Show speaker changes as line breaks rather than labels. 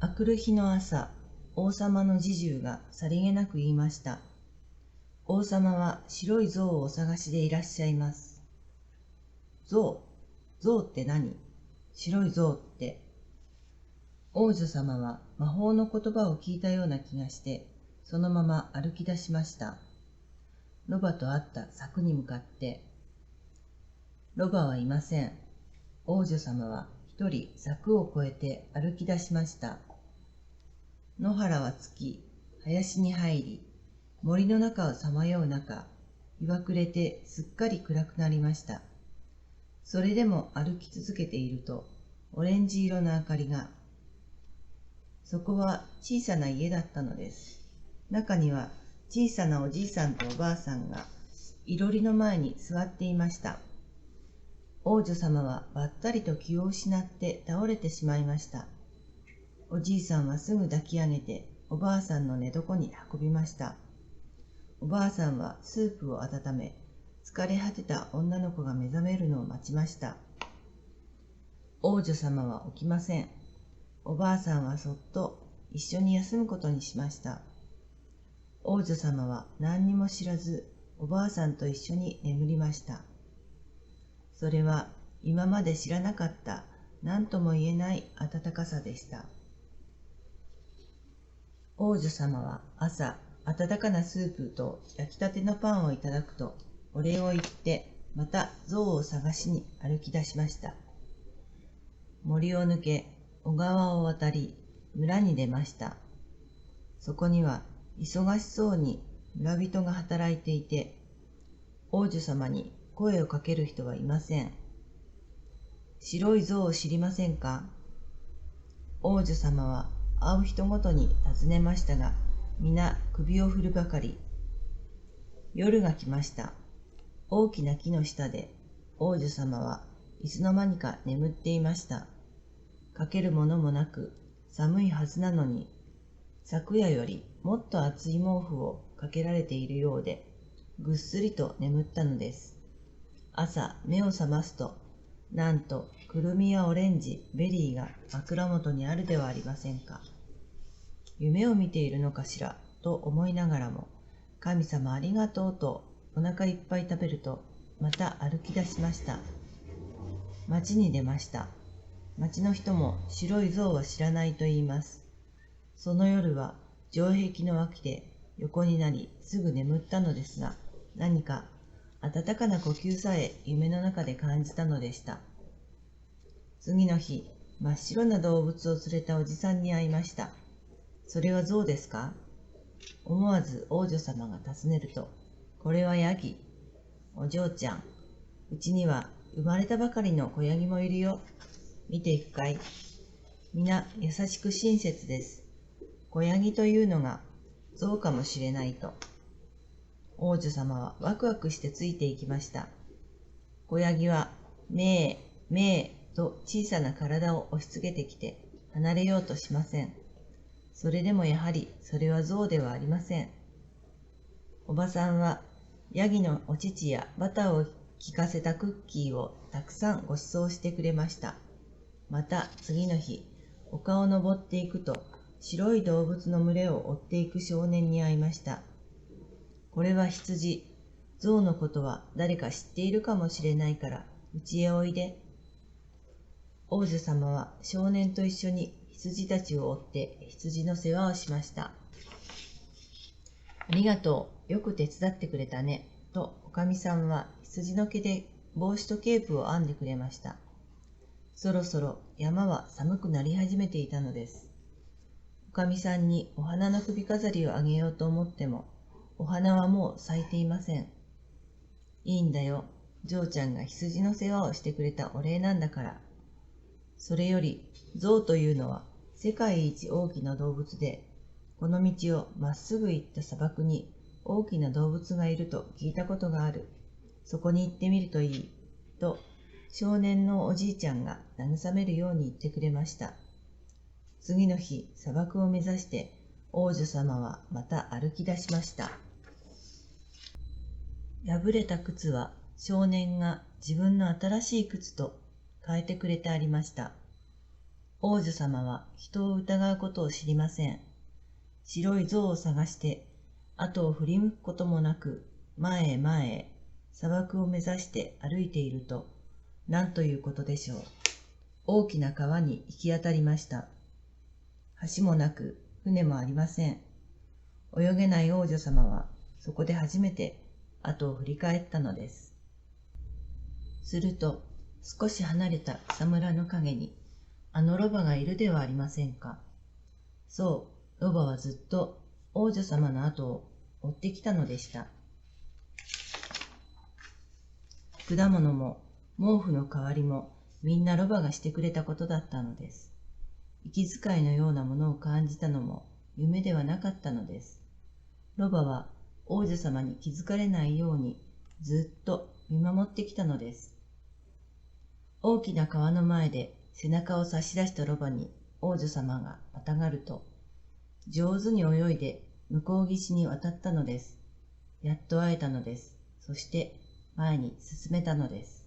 あくる日の朝、王様の侍従がさりげなく言いました。王様は白い象をお探しでいらっしゃいます。象って何？白い象って。王女様は魔法の言葉を聞いたような気がして、そのまま歩き出しました。ロバと会った柵に向かって。ロバはいません。王女様は一人柵を越えて歩き出しました。野原は尽き、林に入り、森の中をさまよう中、日は暮れてすっかり暗くなりました。それでも歩き続けていると、オレンジ色の明かりが。そこは小さな家だったのです。中には小さなおじいさんとおばあさんが、いろりの前に座っていました。王女様はばったりと気を失って倒れてしまいました。おじいさんはすぐ抱き上げて、おばあさんの寝床に運びました。おばあさんはスープを温め、疲れ果てた女の子が目覚めるのを待ちました。王女様は起きません。おばあさんはそっと一緒に休むことにしました。王女様は何にも知らず、おばあさんと一緒に眠りました。それは今まで知らなかった何とも言えない暖かさでした。王女様は朝、温かなスープと焼きたてのパンをいただくと、お礼を言って、また象を探しに歩き出しました。森を抜け、小川を渡り、村に出ました。そこには、忙しそうに村人が働いていて、王女様に声をかける人はいません。白い象を知りませんか？王女様は会う人ごとに尋ねましたが、皆首を振るばかり。夜が来ました。大きな木の下で王女様はいつの間にか眠っていました。かけるものもなく寒いはずなのに、昨夜よりもっと厚い毛布をかけられているようで、ぐっすりと眠ったのです。朝目を覚ますと、なんとくるみやオレンジ、ベリーが枕元にあるではありませんか。夢を見ているのかしらと思いながらも、神様ありがとうとお腹いっぱい食べると、また歩き出しました。町に出ました。町の人も白い象は知らないと言います。その夜は城壁の脇で横になりすぐ眠ったのですが、何か温かな呼吸さえ夢の中で感じたのでした。次の日、真っ白な動物を連れたおじさんに会いました。それは象ですか？思わず王女様が尋ねると、これはヤギ。お嬢ちゃん、うちには生まれたばかりの子ヤギもいるよ。見ていくかい？皆優しく親切です。子ヤギというのが象かもしれないと。王女様はワクワクしてついていきました。子ヤギは、めー、めーと小さな体を押し付けてきて離れようとしません。それでもやはりそれは象ではありません。おばさんはヤギのお乳やバターを効かせたクッキーをたくさんご馳走してくれました。また次の日、丘を登っていくと白い動物の群れを追っていく少年に会いました。これは羊。象のことは誰か知っているかもしれないからうちへおいで。王女様は少年と一緒に羊たちを追って羊の世話をしました。ありがとう、よく手伝ってくれたね、とおかみさんは羊の毛で帽子とケープを編んでくれました。そろそろ山は寒くなり始めていたのです。おかみさんにお花の首飾りをあげようと思っても、お花はもう咲いていません。いいんだよ、嬢ちゃんが羊の世話をしてくれたお礼なんだから。それより、象というのは世界一大きな動物で、この道をまっすぐ行った砂漠に大きな動物がいると聞いたことがある。そこに行ってみるといい、と少年のおじいちゃんが慰めるように言ってくれました。次の日、砂漠を目指して王女様はまた歩き出しました。破れた靴は少年が自分の新しい靴と変えてくれてありました。王女様は人を疑うことを知りません。白い象を探して後を振り向くこともなく前へ前へ砂漠を目指して歩いていると何ということでしょう。大きな川に行き当たりました。橋もなく船もありません。泳げない王女様はそこで初めて後を振り返ったのです。すると少し離れた草むらの陰にあのロバがいるではありませんか。そう、ロバはずっと王女様の後を追ってきたのでした。果物も毛布の代わりもみんなロバがしてくれたことだったのです。息遣いのようなものを感じたのも夢ではなかったのです。ロバは王女様に気づかれないようにずっと見守ってきたのです。大きな川の前で背中を差し出したロバに王女様がまたがると、上手に泳いで向こう岸に渡ったのです。やっと会えたのです。そして前に進めたのです。